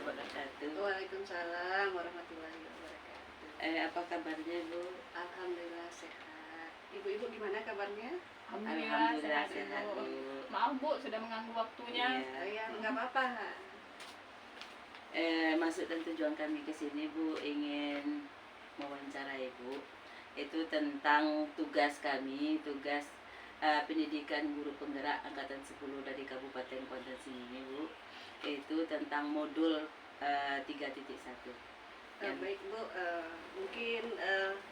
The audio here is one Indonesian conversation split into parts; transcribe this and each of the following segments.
wabarakatuh. Waalaikumsalam warahmatullahi wabarakatuh. Apa kabarnya Bu? Alhamdulillah sehat. Ibu-ibu gimana kabarnya? Alhamdulillah sehat sehat Bu. Bu. Maaf Bu sudah mengganggu waktunya. Iya. Ya nggak apa-apa. Maksud dan tujuan kami ke sini Bu ingin mewawancarai Bu. Itu tentang tugas kami, tugas pendidikan guru penggerak angkatan 10 dari Kabupaten Kuantan Sengingi Bu. Itu tentang modul 3.1. Baik Bu, mungkin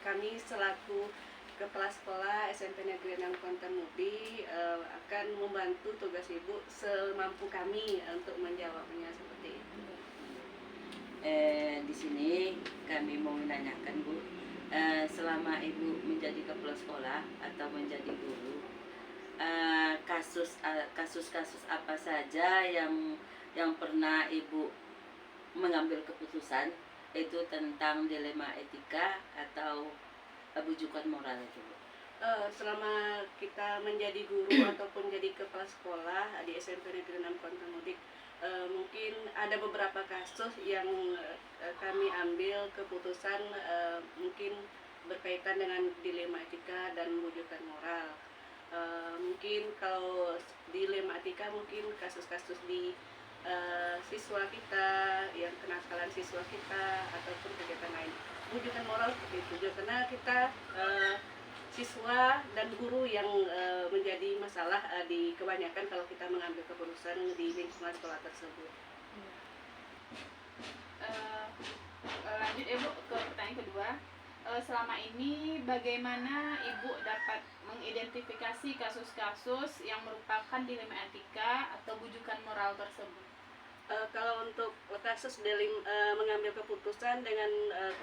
kami selaku Kepala Sekolah SMP Negeri 6 Kuantan Mudi akan membantu tugas Ibu semampu kami untuk menjawabnya seperti itu. Di sini kami mau menanyakan Bu, selama Ibu menjadi kepala sekolah atau menjadi guru, kasus-kasus apa saja yang pernah Ibu mengambil keputusan itu tentang dilema etika atau bujukan moral itu Bu? Selama kita menjadi guru ataupun jadi kepala sekolah di SMP Negeri 6 Kuantan Mudik, mungkin ada beberapa kasus yang kami ambil keputusan mungkin berkaitan dengan dilema etika dan bujukan moral. Mungkin kalau dilema etika mungkin kasus-kasus di siswa kita, yang kenakalan siswa kita ataupun kegiatan lain. Bujukan moral seperti itu juga karena kita siswa dan guru yang menjadi masalah di kebanyakan kalau kita mengambil keputusan di lingkungan sekolah tersebut. Lanjut Ibu ke pertanyaan kedua. Selama ini bagaimana Ibu dapat mengidentifikasi kasus-kasus yang merupakan dilema etika atau bujukan moral tersebut? Kalau untuk kasus mengambil keputusan dengan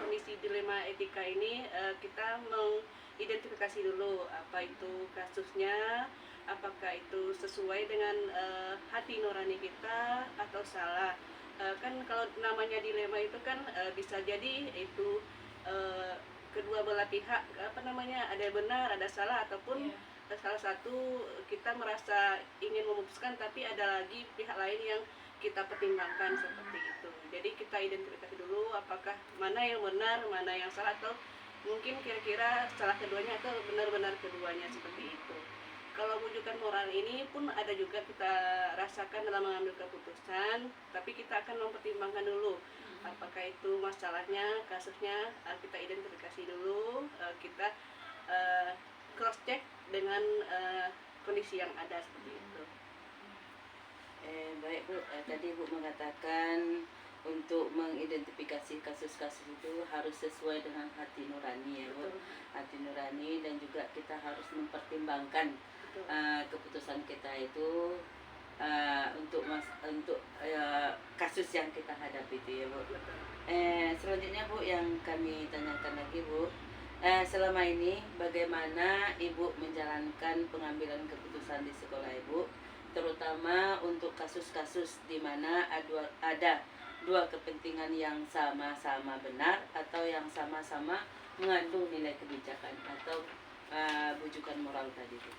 kondisi dilema etika ini, kita mengidentifikasi dulu apa itu kasusnya, apakah itu sesuai dengan hati nurani kita atau salah. Kan kalau namanya dilema itu kan bisa jadi itu kedua belah pihak ada yang benar, ada salah, ataupun salah satu kita merasa ingin memutuskan tapi ada lagi pihak lain yang kita pertimbangkan seperti itu. Jadi kita identifikasi dulu apakah mana yang benar, mana yang salah, atau mungkin kira-kira salah keduanya atau benar-benar keduanya seperti itu. Kalau bujukan moral ini pun ada juga kita rasakan dalam mengambil keputusan, tapi kita akan mempertimbangkan dulu apakah itu masalahnya, kasusnya, kita identifikasi dulu, kita cross check dengan kondisi yang ada seperti itu. Baik Bu, tadi Bu mengatakan untuk mengidentifikasi kasus-kasus itu harus sesuai dengan hati nurani ya Bu. Hati nurani, dan juga kita harus mempertimbangkan keputusan kita itu untuk kasus yang kita hadapi itu ya Bu. Selanjutnya Bu, yang kami tanyakan lagi Bu, selama ini bagaimana Ibu menjalankan pengambilan keputusan di sekolah Ibu, terutama untuk kasus-kasus di mana ada dua kepentingan yang sama-sama benar atau yang sama-sama mengandung nilai kebijakan atau bujukan moral tadi Bu.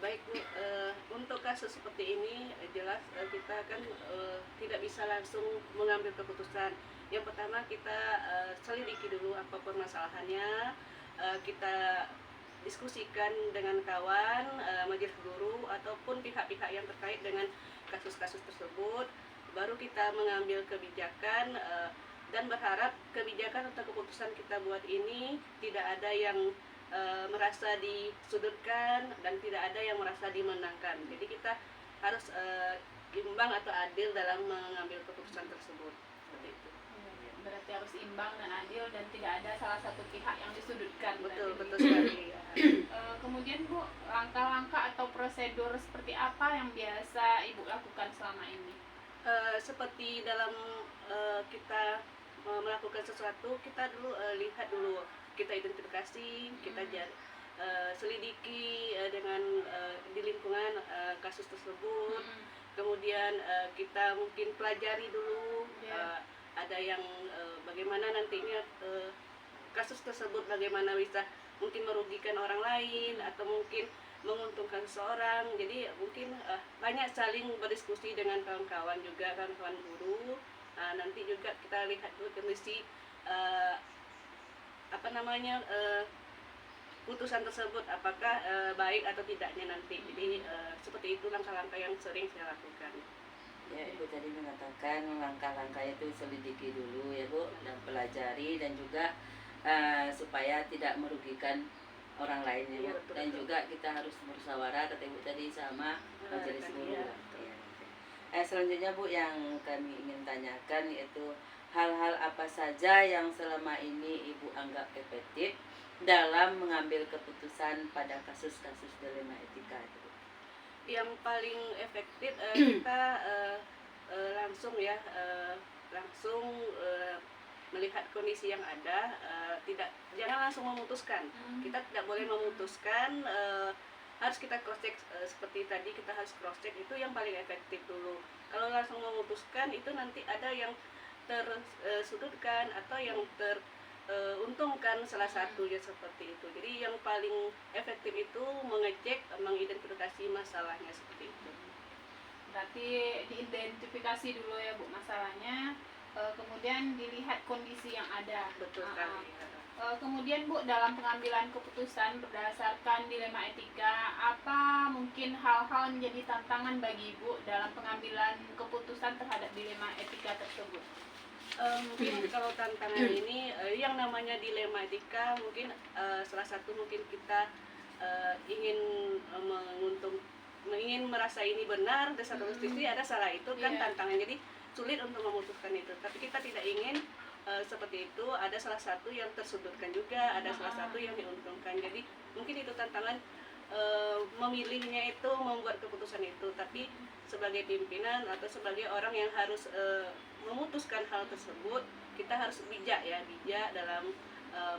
Baik Bu, untuk kasus seperti ini jelas kita kan tidak bisa langsung mengambil keputusan. Yang pertama kita selidiki dulu apa permasalahannya, kita diskusikan dengan kawan, majelis guru ataupun pihak-pihak yang terkait dengan kasus-kasus tersebut, baru kita mengambil kebijakan dan berharap kebijakan atau keputusan kita buat ini tidak ada yang merasa disudutkan dan tidak ada yang merasa dimenangkan. Jadi kita harus imbang atau adil dalam mengambil keputusan tersebut. Seperti itu. Berarti harus imbang dan adil dan tidak ada salah satu pihak yang disudutkan. Betul sekali. Kemudian Bu, langkah-langkah atau prosedur seperti apa yang biasa Ibu lakukan selama ini? Seperti dalam kita melakukan sesuatu, kita dulu lihat dulu, kita identifikasi, kita selidiki dengan di lingkungan kasus tersebut. Kemudian kita mungkin pelajari dulu ada yang bagaimana nantinya kasus tersebut, bagaimana bisa mungkin merugikan orang lain atau mungkin menguntungkan seseorang. Jadi mungkin banyak saling berdiskusi dengan kawan-kawan juga, kawan-kawan guru, Nanti juga kita lihat dulu kondisi putusan tersebut apakah baik atau tidaknya nanti. Jadi seperti itu langkah-langkah yang sering saya lakukan. Ya, Ibu tadi mengatakan langkah-langkah itu selidiki dulu ya Bu, dan pelajari, dan juga supaya tidak merugikan orang lain ya Bu. Iya, betul, Dan betul. juga kita harus bermusyawarah kata Ibu tadi sama majelis Kan, guru. iya, Ya. Selanjutnya Bu, yang kami ingin tanyakan yaitu hal-hal apa saja yang selama ini Ibu anggap efektif dalam mengambil keputusan pada kasus-kasus dilema etika itu Bu? Yang paling efektif kita langsung ya langsung melihat kondisi yang ada, jangan langsung memutuskan. Kita tidak boleh memutuskan, harus kita cross check seperti tadi, kita harus cross check, itu yang paling efektif dulu. Kalau langsung memutuskan itu nanti ada yang tersudutkan atau yang untungkan salah satu ya, seperti itu. Jadi yang paling efektif itu mengecek, mengidentifikasi masalahnya seperti itu. Berarti diidentifikasi dulu ya Bu masalahnya, kemudian dilihat kondisi yang ada. Betul sekali. Kemudian Bu, dalam pengambilan keputusan berdasarkan dilema etika, apa mungkin hal-hal menjadi tantangan bagi Ibu dalam pengambilan keputusan terhadap dilema etika tersebut? Mungkin kalau tantangan ini yang namanya dilema etika, mungkin salah satu mungkin kita ingin ingin merasa ini benar, dan satu sisi ada salah, itu kan tantangan. Jadi sulit untuk memutuskan itu, tapi kita tidak ingin seperti itu. Ada salah satu yang tersudutkan juga, ada salah satu yang diuntungkan. Jadi mungkin itu tantangan memilihnya itu, membuat keputusan itu. Tapi sebagai pimpinan atau sebagai orang yang harus memutuskan hal tersebut, kita harus bijak dalam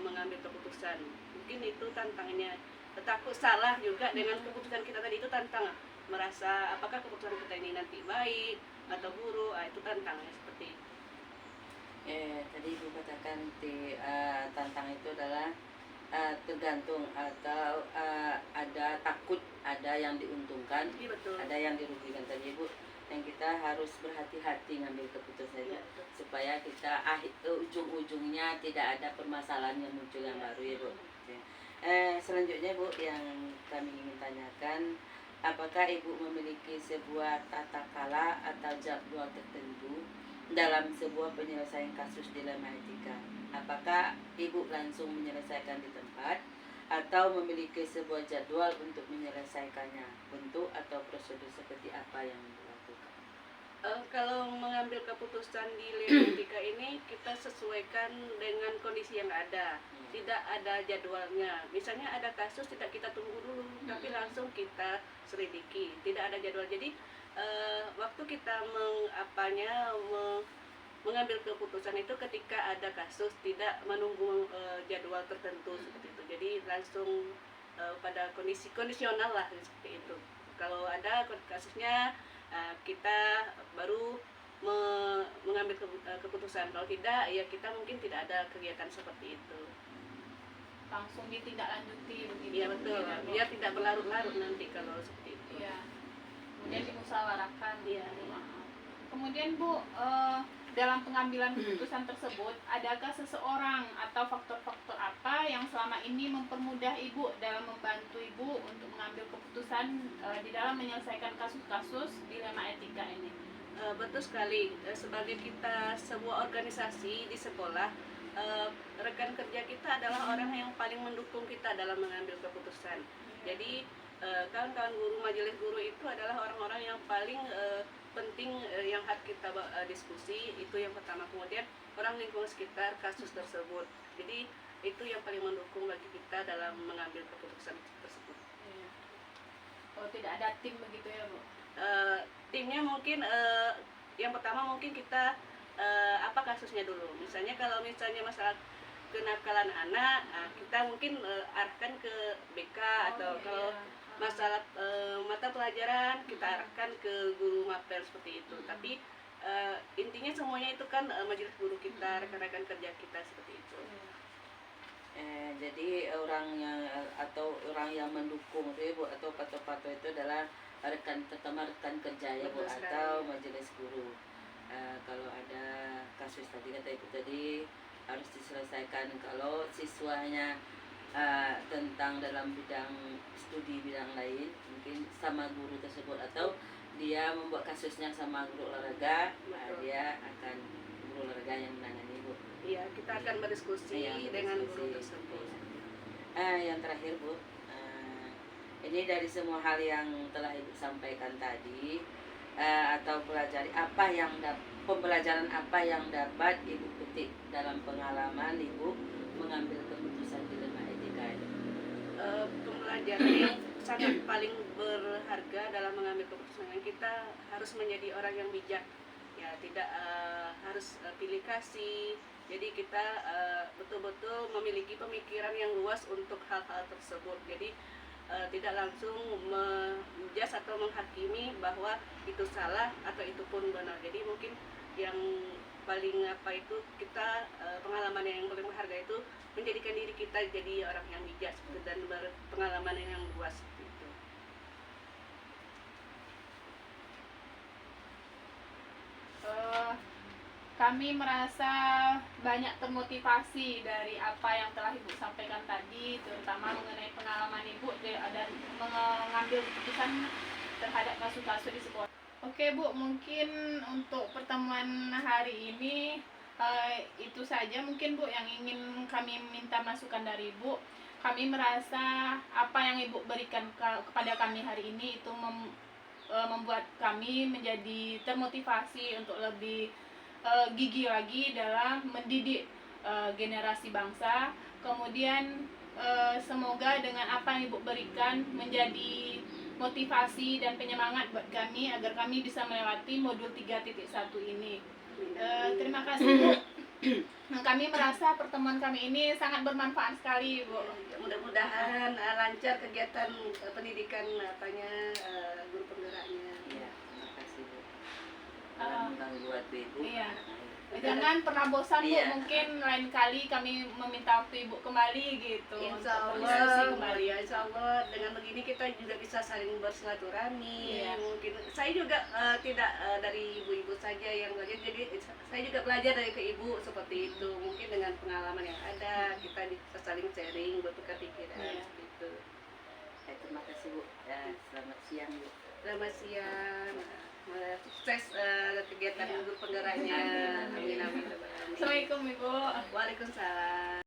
mengambil keputusan. Mungkin itu tantangannya. Takut salah juga dengan keputusan kita tadi, itu tantangan. Merasa apakah keputusan kita ini nanti baik atau buruk, itu tantangannya seperti itu. Tadi Ibu katakan tantangan itu adalah tergantung, atau ada takut, ada yang diuntungkan, Iya, betul. ada yang dirugikan tadi Ibu. Dan kita harus berhati-hati ngambil keputusan itu, supaya kita ujung-ujungnya tidak ada permasalahan yang muncul yang baru ya Bu. Selanjutnya Bu, yang kami ingin tanyakan, apakah Ibu memiliki sebuah tata cara atau jadwal tertentu dalam sebuah penyelesaian kasus dilema etika? Apakah Ibu langsung menyelesaikan di tempat atau memiliki sebuah jadwal untuk menyelesaikannya? Bentuk atau prosedur seperti apa yang dilakukan? Kalau mengambil keputusan di dilema etika ini, kita sesuaikan dengan kondisi yang ada. Tidak ada jadwalnya. Misalnya ada kasus, tidak kita tunggu dulu, tapi langsung kita selidiki. Tidak ada jadwal. Jadi waktu kita mengambil keputusan itu ketika ada kasus, tidak menunggu jadwal tertentu seperti itu. Jadi langsung pada kondisi kondisional lah seperti itu. Kalau ada kasusnya, kita baru mengambil keputusan. Kalau tidak, ya kita mungkin tidak ada kegiatan seperti itu. Langsung ditindaklanjuti begitu. Iya, betul. Biar tidak berlarut-larut nanti kalau seperti itu. Iya. Kemudian dimusyawarahkan. Iya. Kemudian Bu, dalam pengambilan keputusan tersebut, adakah seseorang atau faktor-faktor apa yang selama ini mempermudah Ibu dalam membantu Ibu untuk mengambil keputusan di dalam menyelesaikan kasus-kasus dilema etika ini? Betul sekali. Sebagai kita sebuah organisasi di sekolah, rekan kerja kita adalah orang yang paling mendukung kita dalam mengambil keputusan. Jadi kawan-kawan guru, majelis guru itu adalah orang-orang yang paling penting yang harus kita diskusi, itu yang pertama. Kemudian orang lingkungan sekitar kasus tersebut. Jadi itu yang paling mendukung bagi kita dalam mengambil keputusan tersebut. Oh, tidak ada tim begitu ya Bu? Timnya mungkin yang pertama mungkin kita apa kasusnya dulu. Misalnya kalau masalah kenakalan anak, kita mungkin arahkan ke BK, atau kalau masalah mata pelajaran kita arahkan ke guru mapel seperti itu. Tapi intinya semuanya itu kan majelis guru kita, rekan-rekan kerja kita seperti itu. Jadi orang yang mendukung itu Bu, atau pato-pato itu adalah rekan kerja ya Bu, atau majelis guru. Kalau ada kasus tadi kata Ibu tadi harus diselesaikan. Kalau siswanya tentang dalam bidang studi bidang lain mungkin sama guru tersebut, atau dia membuat kasusnya sama guru olahraga, dia akan guru olahraga yang menangani Bu. Iya, kita akan berdiskusi Iya, dengan berdiskusi. guru tersebut. Yang terakhir Bu, ini dari semua hal yang telah Ibu sampaikan tadi, atau pelajari apa yang pembelajaran apa yang dapat Ibu petik dalam pengalaman Ibu mengambil keputusan dilema etika ini? Pembelajaran yang sangat paling berharga dalam mengambil keputusan, kita harus menjadi orang yang bijak, ya tidak harus pilih kasih. Jadi kita betul-betul memiliki pemikiran yang luas untuk hal-hal tersebut. Jadi tidak langsung menjudge atau menghakimi bahwa itu salah atau itu pun benar. Jadi mungkin yang paling kita pengalaman yang paling berharga itu menjadikan diri kita jadi orang yang bijak dan berpengalaman yang luas gitu. Kami merasa banyak termotivasi dari apa yang telah Ibu sampaikan tadi, terutama mengenai pengalaman Ibu dan mengambil keputusan terhadap kasus-kasus di sekolah. Oke Bu, mungkin untuk pertemuan hari ini itu saja mungkin Bu yang ingin kami minta masukan dari Ibu. Kami merasa apa yang Ibu berikan kepada kami hari ini itu membuat kami menjadi termotivasi untuk lebih gigih lagi dalam mendidik generasi bangsa. Kemudian semoga dengan apa yang Ibu berikan menjadi motivasi dan penyemangat buat kami agar kami bisa melewati modul 3.1 ini. Terima kasih Bu. Kami merasa pertemuan kami ini sangat bermanfaat sekali Bu. Mudah-mudahan lancar kegiatan pendidikan guru penggeraknya. Iya, terima kasih Bu. Mengganggu waktu Ibu. Iya. Jangan pernah bosan Bu, Iya. mungkin lain kali kami meminta waktu Ibu kembali gitu. Insya untuk berdiskusi Allah, kembali. ya Insya Allah dengan begini kita juga bisa saling bersilaturahmi. Iya. Mungkin saya juga tidak dari ibu-ibu saja yang belajar, jadi saya juga belajar dari ke ibu seperti itu. Mungkin dengan pengalaman yang ada kita bisa saling sharing, bertukar pikiran Iya. gitu. Terima kasih Bu. Ya, selamat siang Bu. Selamat siang. Sukses kegiatan Iya. guru penggeraknya. Amin amin. Assalamualaikum Ibu. Waalaikumsalam.